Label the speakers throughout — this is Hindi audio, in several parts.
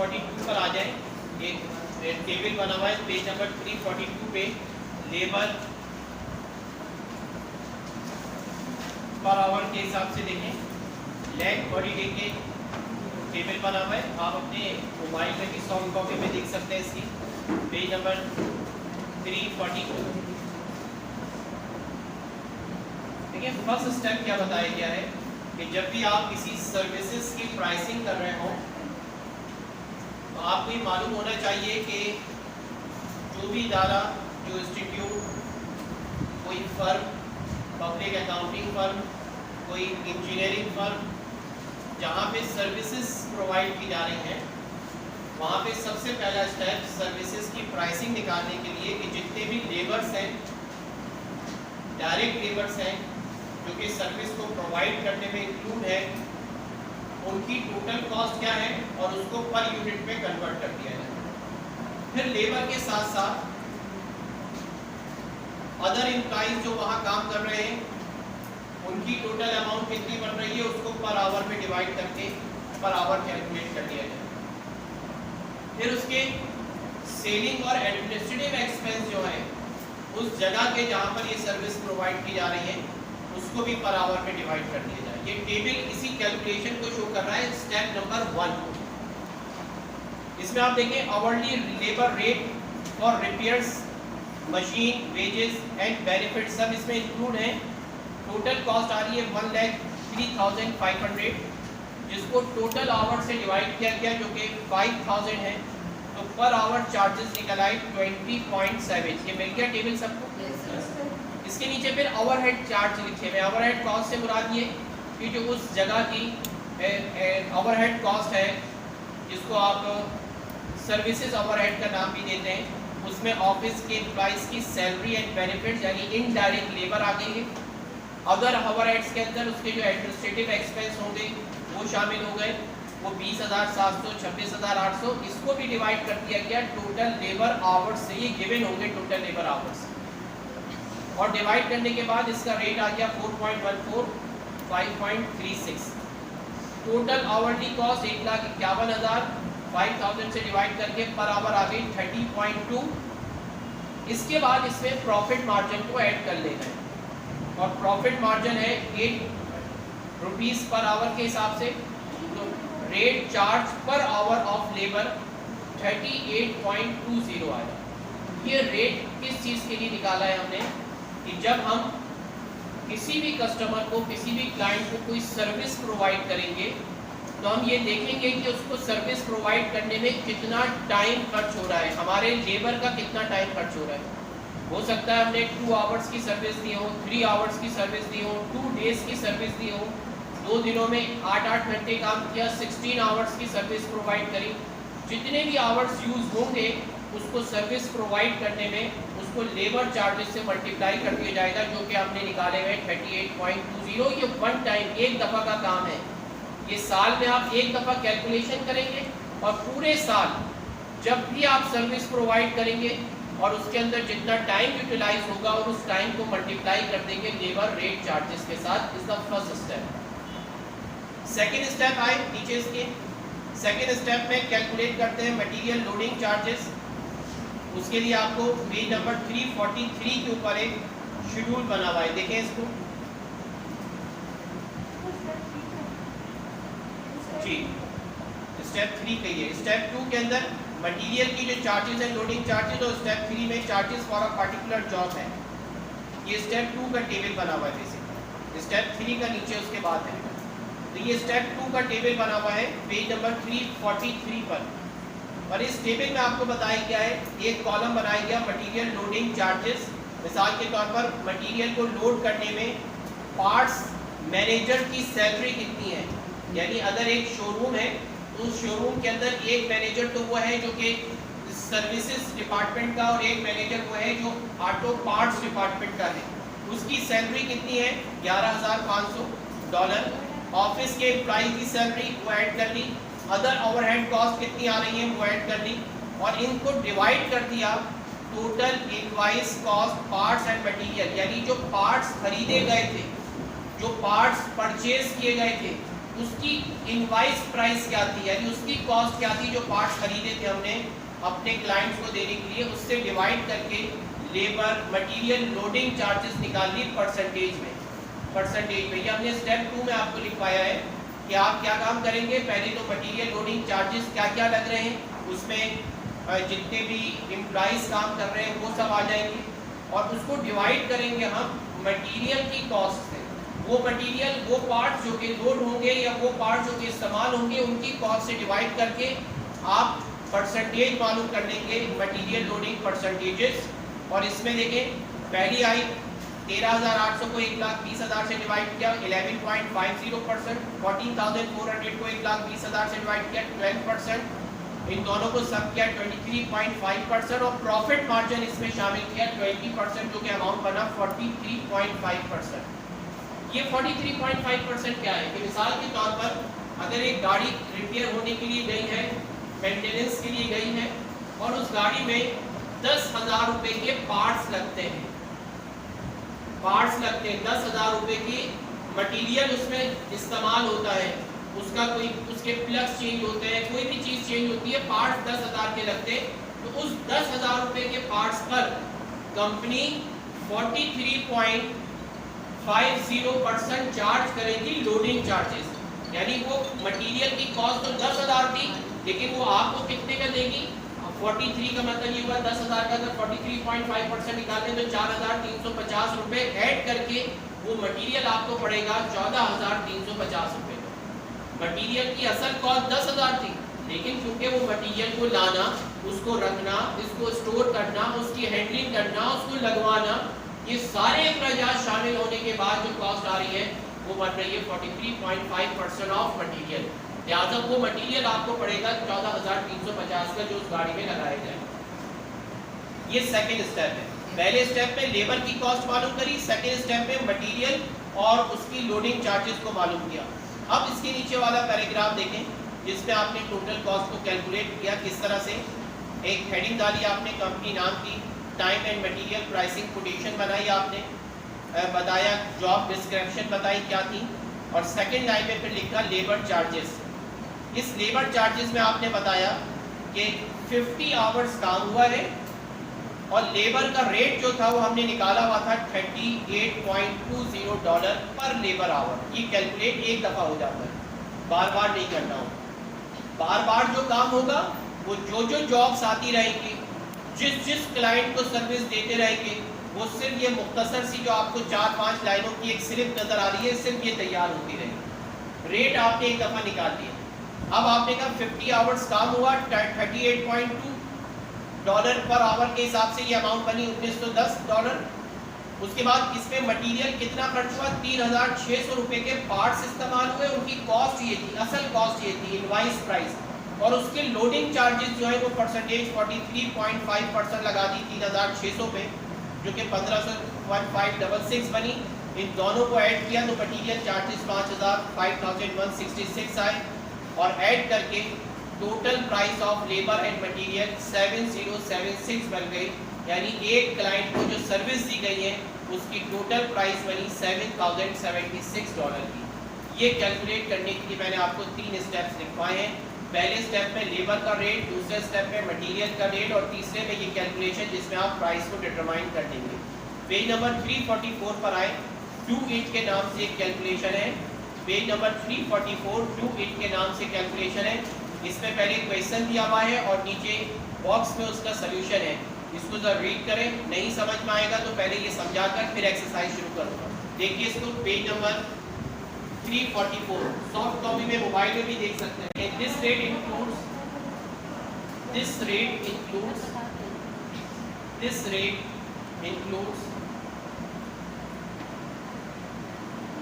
Speaker 1: 342 पर आ जाए। एक टेबल बना हुआ है पेज नंबर 342 पे, लेबर पर आवर के हिसाब से देखें, लैग हॉलीडे के टेबल बना हुआ है। आप अपने मोबाइल में भी सॉफ्ट कॉपी में देख सकते हैं इसकी, पेज नंबर 342। देखिए फर्स्ट स्टेप क्या बताया गया है कि जब भी आप किसी सर्विसेज की प्राइसिंग कर रहे हो तो आपको ये मालूम होना चाहिए कि जो भी इदारा, जो इंस्टीट्यूट, कोई फर्म, पब्लिक अकाउंटिंग फर्म, कोई इंजीनियरिंग फर्म, जहाँ पे सर्विसेज प्रोवाइड की जा रही हैं, वहाँ पे सबसे पहला स्टेप सर्विसेज की प्राइसिंग निकालने के लिए कि जितने भी लेबर्स हैं, डायरेक्ट लेबर्स हैं जो कि सर्विस को प्रोवाइड करने में इंक्लूड है, उनकी टोटल कॉस्ट क्या है और उसको पर यूनिट में कन्वर्ट कर दिया जाए। फिर लेबर के साथ साथ अदर एम्प्लॉइज जो वहाँ काम कर रहे हैं, उनकी टोटल अमाउंट कितनी बन रही है उसको पर आवर में डिवाइड करके पर आवर कैलकुलेट कर दिया जाए। फिर उसके सेलिंग और एडमिनिस्ट्रेटिव एक्सपेंस जो है उस जगह के जहाँ पर ये सर्विस प्रोवाइड की जा रही है उसको भी पर आवर में डिवाइड कर दिया जाए। ये टेबल इसी कैलकुलेशन को शो कर रहा है, स्टेप नंबर 1। इसमें आप देखें hourly labour rate for repairs, machine, wages and benefit सब इसमें इंक्लूड है। टोटल कॉस्ट आ रही है 1,03,500, जिसको टोटल आवर से डिवाइड किया गया जो कि 5,000 है, तो पर आवर चार्जेस निकल आए 20.7। ये मिल गया टेबल सबको। इसके नीचे फिर ओवरहेड चार्ज लिखे हुए। ओवरहेड कॉस्ट से मुराद ये कि जो उस जगह की ओवरहेड कॉस्ट है, जिसको आप सर्विसेज ओवरहेड का नाम भी देते हैं, उसमें ऑफिस के एम्प्लॉइज की सैलरी एंड बेनिफिट्स यानी इनडायरेक्ट लेबर आ गई है। अदर ओवरहेड्स के अंदर उसके जो एडमिनिस्ट्रेटिव एक्सपेंस होंगे वो शामिल हो गए, वो 20,700, 26,800, इसको भी डिवाइड कर दिया गया टोटल लेबर आवर्स से। ये गिवन होंगे टोटल लेबर आवर्स, और डिवाइड करने के बाद इसका रेट आ गया 4.14, 5.36। टोटल आवरली कॉस्ट 1,51,000, 5,000 से डिवाइड करके पर आवर आ गई 30.2। इसके बाद इसमें प्रॉफिट मार्जिन को ऐड कर लेना है, और प्रॉफिट मार्जिन है 8 रुपीस पर आवर के हिसाब से। तो rate charge per hour of labour 38.20 आया। ये रेट किस चीज़ के लिए निकाला है हमने कि जब हम किसी भी कस्टमर को, किसी भी क्लाइंट को कोई सर्विस प्रोवाइड करेंगे तो हम ये देखेंगे कि उसको सर्विस प्रोवाइड करने में कितना टाइम खर्च हो रहा है, हमारे लेबर का कितना टाइम खर्च हो रहा है। हो सकता है हमने 2 आवर्स की सर्विस दी हो, 3 आवर्स की सर्विस दी हो, 2 डेज की सर्विस दी हो, 2 दिनों में 8-8 घंटे काम किया, 16 आवर्स की सर्विस प्रोवाइड करी। जितने भी आवर्स यूज़ होंगे उसको सर्विस प्रोवाइड करने में उसको लेबर चार्जेस से मल्टीप्लाई कर दिया जाएगा, जो कि हमने निकाले हुए 38.20। ये वन टाइम, एक दफ़ा का काम है। ये साल में आप एक दफ़ा कैलकुलेशन करेंगे और पूरे साल जब भी आप सर्विस प्रोवाइड करेंगे और उसके अंदर जितना टाइम यूटिलाइज होगा और उस टाइम को मल्टीप्लाई कर देंगे लेबर रेट चार्जेस के साथ। Is the first step. Second step आए नीचे इसके। सेकेंड स्टेप में कैलकुलेट करते हैं मटेरियल लोडिंग चार्जेस। उसके लिए आपको पेज नंबर 343 के ऊपर एक शेड्यूल बना हुआ है, देखें इसको जी। स्टेप 3 कहिए। स्टेप 2 के अंदर मटेरियल की जो चार्जेस हैं, लोडिंग चार्जेस, और स्टेप 3 में charges for a particular job है। ये स्टेप 2 का टेबल बना हुआ है बेसिकली। स्टेप 3 का नीचे उसके बाद है। तो ये स्टेप 2 का टेबल बना हुआ है पेज नंबर 343 पर, और इस टेबल में आपको बताया गया है, एक कॉलम बनाया गया मटेरियल लोडिंग चार्जेस। मिसाल के तौर पर मटेरियल को लोड करने में पार्ट्स मैनेजर की सैलरी कितनी है, यानी अगर एक शोरूम है तो उस शोरूम के अंदर एक मैनेजर तो वो है जो कि सर्विसेज डिपार्टमेंट का, और एक मैनेजर वो है जो ऑटो पार्ट्स डिपार्टमेंट का है। उसकी सैलरी कितनी है, $11,500। ऑफिस के एम्प्लॉय की सैलरी वो ऐड कर ली, अदर ओवरहेड कॉस्ट कितनी आ रही है वो ऐड कर ली, और इनको डिवाइड कर दिया total invoice cost parts and material, यानी जो पार्ट्स खरीदे गए थे, जो पार्ट्स परचेज किए गए थे, उसकी इनवाइस प्राइस क्या थी, यानी उसकी कॉस्ट क्या थी जो पार्ट्स खरीदे थे हमने अपने क्लाइंट्स को देने के लिए, उससे डिवाइड करके लेबर मटेरियल लोडिंग चार्जेस निकाल ली परसेंटेज में। ये हमने स्टेप 2 में आपको लिखवाया है कि आप क्या काम करेंगे। पहले तो मटेरियल लोडिंग चार्जेस क्या क्या लग रहे हैं, उसमें जितने भी एम्प्लॉइज काम कर रहे हैं वो सब आ जाएंगे, और उसको डिवाइड करेंगे हम मटेरियल की कॉस्ट से। वो मटेरियल, वो पार्ट्स जो कि लोड होंगे या वो पार्ट्स जो कि इस्तेमाल होंगे उनकी कॉस्ट से डिवाइड करके आप परसेंटेज मालूम कर लेंगे, मटेरियल लोडिंग परसेंटेजेस। और इसमें देखें पहली आई 13,800 को 1,20,000 से डिवाइड किया 11.50%, 14,400 को 1,20,000 से डिवाइड किया 12%, इन दोनों को सब किया 23.5%, और प्रॉफिट मार्जिन इसमें शामिल किया 20%, जो कि अमाउंट बना 43.5%। ये 43.5% क्या है कि मिसाल के तौर पर अगर एक गाड़ी रिपेयर होने के लिए गई है, मेंटेनेंस के लिए गई है, और उस गाड़ी में 10,000 रुपए के पार्ट्स लगते हैं, 10,000 रुपए की मटेरियल उसमें इस्तेमाल होता है, उसका कोई उसके प्लग्स चेंज होते हैं, कोई भी चीज़ चेंज होती है, पार्ट्स 10,000 के लगते हैं, तो उस 10,000 रुपए के पार्ट्स पर कंपनी 43.50% चार्ज करेगी लोडिंग चार्जेस। यानी वो मटेरियल की कॉस्ट तो 10,000 थी, लेकिन वो आपको कितने का देगी? 43 का मतलब ये हुआ 10,000 का, अगर 43.5% निकालें तो 4,350 रुपए ऐड करके वो मटेरियल आपको पड़ेगा 14,350 रुपए। मटेरियल की असल कॉस्ट 10,000 थी, लेकिन क्योंकि वो मटेरियल को लाना, उसको रखना, इसको स्टोर करना, उसकी हैंडलिंग करना, उसको लगवाना, ये सारे अखराजात शामिल होने के बाद जो कॉस्ट आ रही है वो बन रही है 43.5% ऑफ मटेरियल। लिहाजा वो मटेरियल आपको पड़ेगा 14,350 का, जो उस गाड़ी में लगाया जाए। ये सेकेंड स्टेप है। पहले स्टेप में लेबर की कॉस्ट मालूम करी, सेकेंड स्टेप में मटेरियल और उसकी लोडिंग चार्जेस को मालूम किया। अब इसके नीचे वाला पैराग्राफ देखें जिसमें आपने टोटल कॉस्ट को कैलकुलेट किया। किस तरह से? एक हेडिंग डाली आपने कंपनी नाम की, time and material pricing quotation बनाई आपने, बताया जॉब डिस्क्रिप्शन बताई क्या थी, और सेकंड लाइन में फिर लिखा लेबर चार्जेस। इस लेबर चार्जेस में आपने बताया कि 50 आवर्स काम हुआ है, और लेबर का रेट जो था वो हमने निकाला हुआ था $38.20 पर लेबर आवर। ये कैलकुलेट एक दफ़ा हो जाता है, बार बार नहीं करना हो। बार बार जो काम होगा वो जो जॉब्स आती रहेंगी, जिस क्लाइंट को सर्विस देते रहेंगे, वो सिर्फ ये मुख्तसर सी जो आपको 4-5 लाइनों की एक स्लिप नज़र आ रही है, सिर्फ ये तैयार होती रहेगी। रेट आपने एक दफ़ा निकाल दिया। अब आपने कहा 50 आवर्स काम हुआ, $38.2 पर आवर के हिसाब से ये अमाउंट बनी $1910। उसके बाद इसमें मटेरियल कितना खर्च हुआ? 3,600 रुपये के पार्ट्स इस्तेमाल हुए, उनकी कॉस्ट ये थी, असल कॉस्ट ये थी, इनवाइस प्राइस, और उसके लोडिंग चार्जेस जो है वो परसेंटेज 43.5% लगा दी 3,600 पे, जो कि 15,566 बनी। इन दोनों को ऐड किया तो मटीरियल चार्जेस 5,166 आए, और ऐड करके total price of labour and material 7,076 बन गई। यानी एक क्लाइंट को जो सर्विस दी गई है उसकी टोटल प्राइस बनी $7,076 की। ये कैलकुलेट करने के लिए मैंने आपको 3 स्टेप्स लिखवाए हैं। पहले स्टेप में लेबर का रेट, दूसरे स्टेप में मटेरियल का रेट, और तीसरे में ये कैलकुलेशन जिसमें आप प्राइस को डिटरमाइन कर देंगे। पेज नंबर 344 पर आए, डू इट के नाम से एक कैलकुलेशन है। पेज नंबर 344 डू इट के नाम से कैलकुलेशन है। इसमें पहले क्वेश्चन दिया हुआ है और नीचे बॉक्स में उसका सोल्यूशन है। इसको जरा रीड करें, नहीं समझ में आएगा तो पहले ये समझा कर फिर एक्सरसाइज शुरू करूँगा। देखिए इसको, पेज नंबर 344, सॉफ्ट कॉपी में मोबाइल में भी देख सकते हैं। This rate includes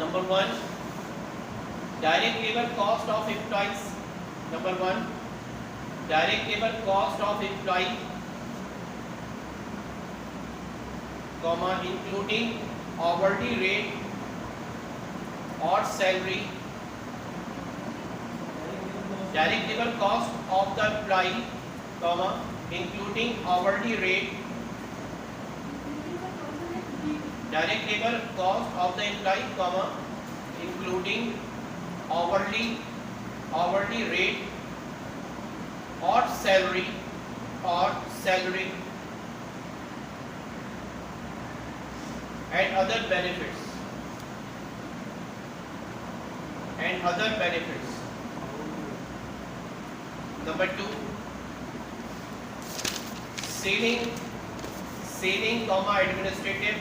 Speaker 1: number 1 direct labour cost of employees. Number 1 direct labour cost of employee, comma including hourly rate or salary. Direct labor cost of the employee, comma, including hourly rate. Direct labor cost of the employee, comma, including hourly rate or salary and other benefits Number 2, selling comma administrative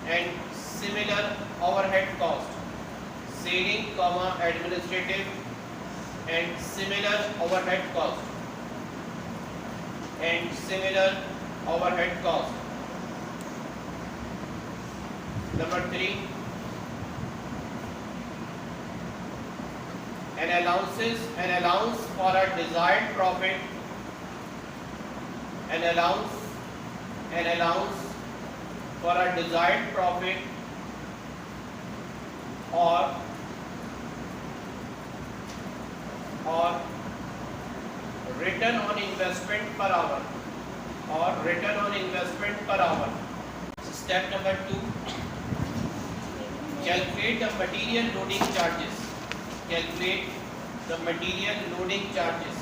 Speaker 1: and similar overhead cost. Selling comma administrative and similar overhead cost. Number 3, an allowance for a desired profit, or return on investment per hour. Step number 2, calculate the material loading charges.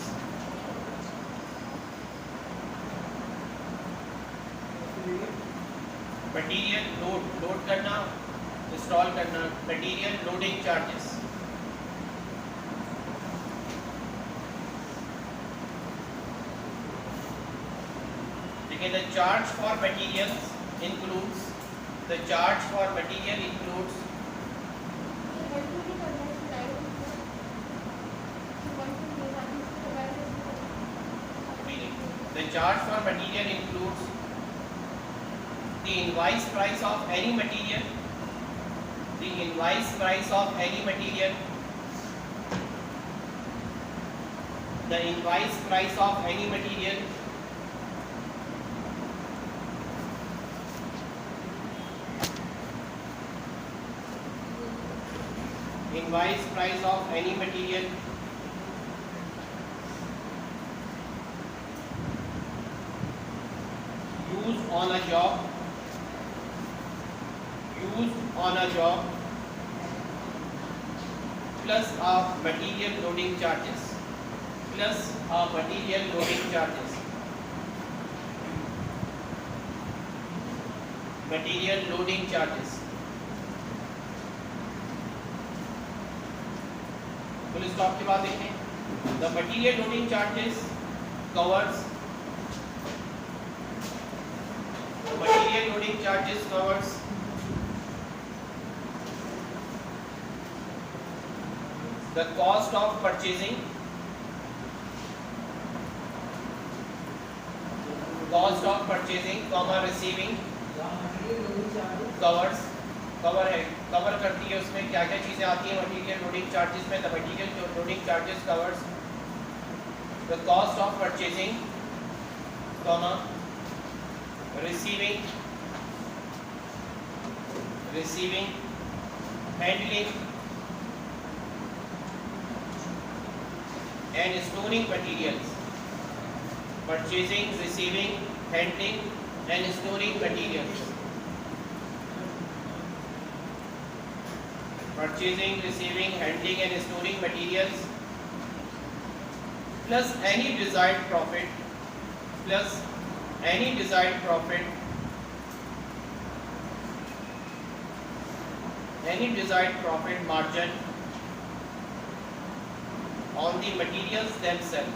Speaker 1: Material load करना, install करना, material loading charges. देखिए, the charge for material includes the charge for material includes the invoice price of any material, the invoice price of any material, invoice price of any material, used on a job, plus a material loading charges. Full stop के बाद देखें, the material loading charges covers the cost of purchasing, receiving, cover करती है, उसमें क्या क्या चीजें आती हैं मटेरियल लोडिंग चार्जेस में. The material loading charges covers the cost of purchasing, receiving, handling and storing materials. Purchasing, receiving, handling and storing materials. Purchasing, receiving, handling and storing materials, plus any desired profit margin on the materials themselves.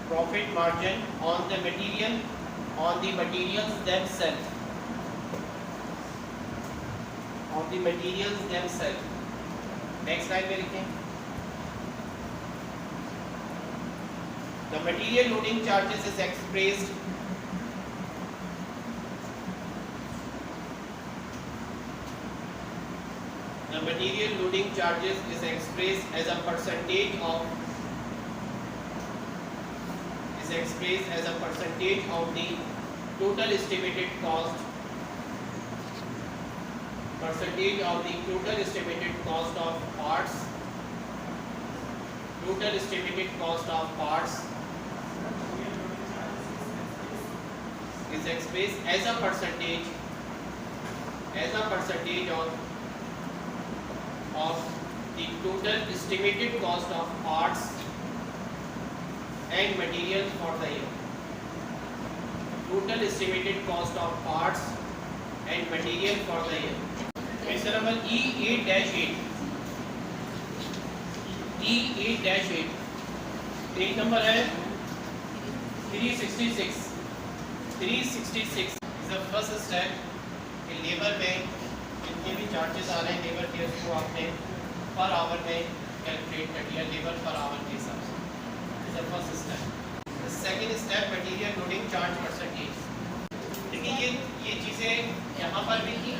Speaker 1: Profit margin on the materials themselves. Next slide में लिखें. The material loading charges is expressed as a percentage of the total estimated cost of parts total estimated cost of parts is expressed as a percentage of the total estimated cost of parts and material for the year. Total estimated cost of parts and material for the year. Question number E8-8. E8-8 page number है 366 is the first step कि लेबर में जितने भी चार्जेस आ रहे हैं लेबर के उसको आपने पर आवर में कैलकुलेट कर दिया लेबर पर आवर के हिसाब से. Is the first step. The second step material loading charge percentage. देखिए ये चीज़ें यहाँ पर भी थी.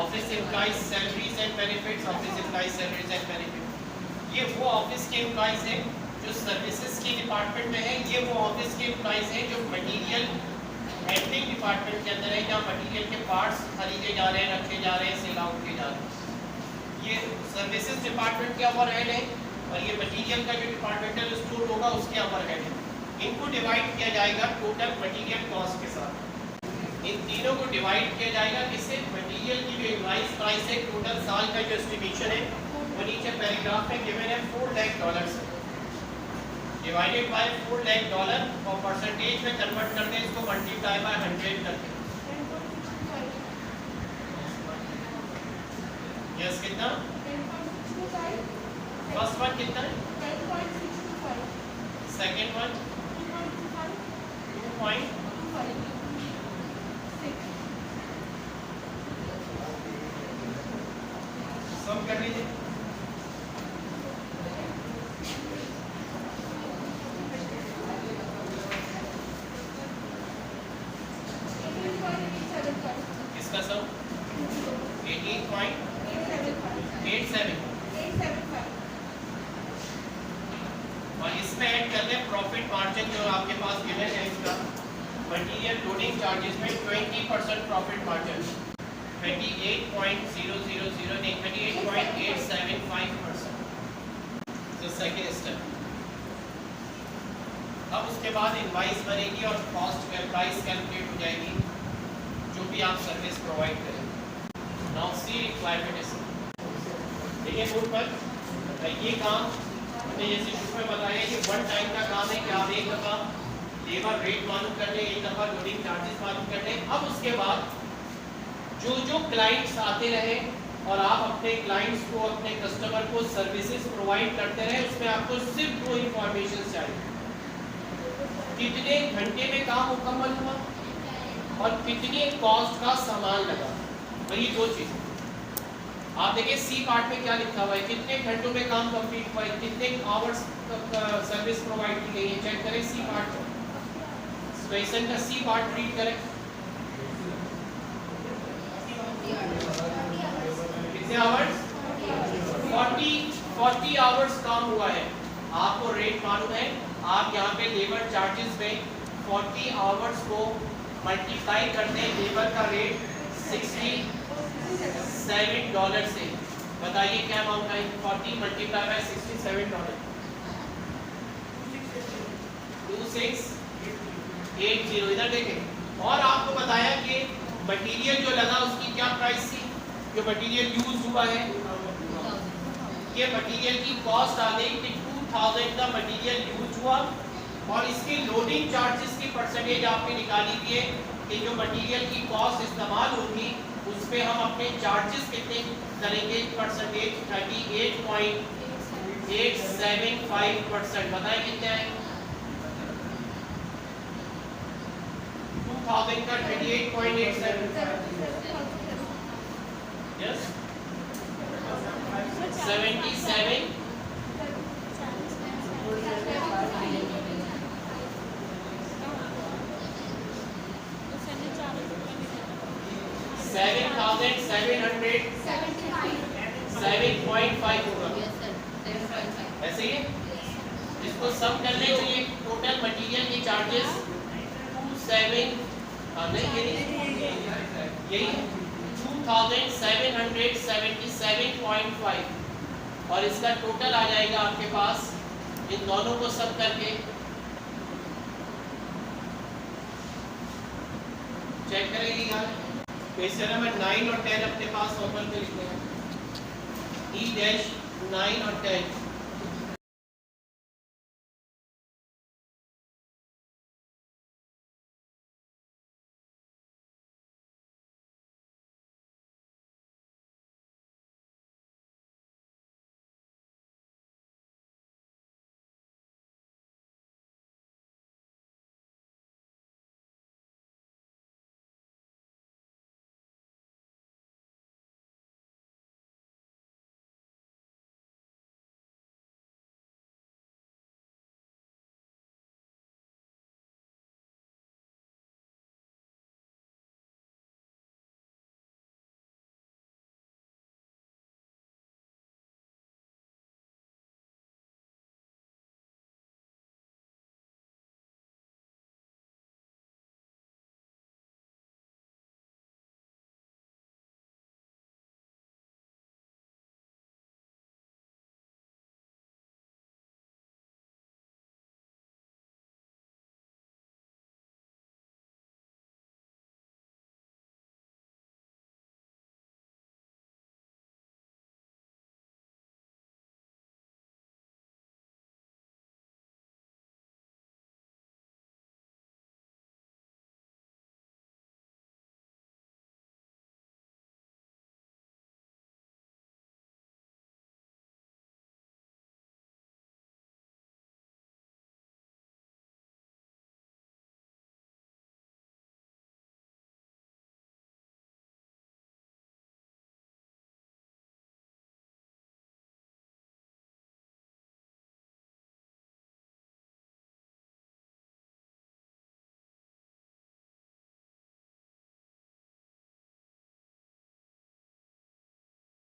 Speaker 1: Office employees salaries and benefits. Office employees salaries and benefit ये वो ऑफिस के एम्प्लॉइज हैं जो सर्विसेज के डिपार्टमेंट में है. ये वो ऑफिस के एम्प्लॉइज हैं जो मटेरियल हैंडलिंग डिपार्टमेंट के अंदर है जहाँ मटेरियल के पार्ट्स खरीदे जा रहे हैं, रखे जा रहे हैं, सेल आउट किए जा रहे हैं. ये सर्विसेज डिपार्टमेंट के अपर हेड है और ये मटेरियल का जो डिपार्टमेंटल स्टोर होगा उसके अपर हेड है. इनको डिवाइड किया जाएगा टोटल मटेरियल कॉस्ट के साथ. इन तीनों को डिवाइड किया जाएगा किससे? मटेरियल की जो इनवॉइस प्राइस है टोटल साल का जो एस्टिमेशन है वो नीचे पैराग्राफ में गिवन है $4 लाख से डिवाइडेड बाय $4 लाख और परसेंटेज में कन्वर्ट करते हैं इसको मल्टीप्लाई बाय 100 करते हैं. यस कितना? फर्स्ट वन कितना है? 10.625. Second one 2.25. सम कर लीजिए. इसका सम 18.87 और इसमें ऐड करते हैं प्रॉफिट मार्जिन जो आपके पास गिवन है इसका मटेरियल लोडिंग चार्जेस में 20% प्रॉफिट मार्जिन 28.875%. तो सेकंड स्टेप. अब उसके बाद इनवॉइस बनेगी और कॉस्ट प्राइस कैलकुलेट हो जाएगी जो भी आप सर्विस प्रोवाइड करेंगे. नाउ सी रिक्वायरमेंट इज देखिए बोर्ड पर ये काम हमने जैसे शुरू में बताया कि वन टाइम का काम है कि आप एक दफ़ा लेबर रेट मालूम कर लें, एक दफ़ा लोडिंग चार्जेस मालूम कर लें. अब उसके बाद जो क्लाइंट्स आते रहे और आप अपने क्लाइंट्स को अपने कस्टमर को सर्विसेज प्रोवाइड करते रहे उसमें आपको सिर्फ 2 इंफॉर्मेशन चाहिए. कितने घंटे में काम मुकम्मल हुआ और कितनी कॉस्ट का सामान लगा. वही 2 चीज़. आप देखिए सी पार्ट में क्या लिखा हुआ है, कितने घंटों में काम कंप्लीट हुआ है, कितने आवर्स सर्विस प्रोवाइड की गई है. चेक करें सी पार्ट को. क्वेश्चन का सी पार्ट रीड करें. कितने आवर्स? 40 आवर्स काम हुआ है. आपको रेट मालूम है. आप यहाँ पे लेबर चार्जेस में 40 आवर्स को मल्टीप्लाई करते हैं लेबर का रेट $67 से. बताइए क्या अमाउंट है? 40 मल्टीप्लाई बाय $67 2680. इधर देखें. और आपको बताया कि मटेरियल जो लगा उसकी क्या प्राइस थी जो मटेरियल यूज हुआ है. ये मटेरियल की कॉस्ट आ गई कि 2000 का मटेरियल यूज हुआ और इसकी लोडिंग चार्जेस की परसेंटेज आपने निकाली थी कि जो मटेरियल की कॉस्ट इस्तेमाल होगी उस पे हम अपने चार्जेस कितने करेंगे परसेंटेज 38.875%. बताएं कितने आए? 2000 का 38.875. यस 77 7,700 होगा. ऐसे ही इसको सम करने के लिए टोटल मटेरियल की चार्जेस 27 यही 2777.5 और इसका टोटल आ जाएगा आपके पास इन दोनों को सब करके चेक करेंगे यार। तो इस तरह में 9 और 10 अपने पास ओपन कर लिखते हैं। ई डैश 9 और 10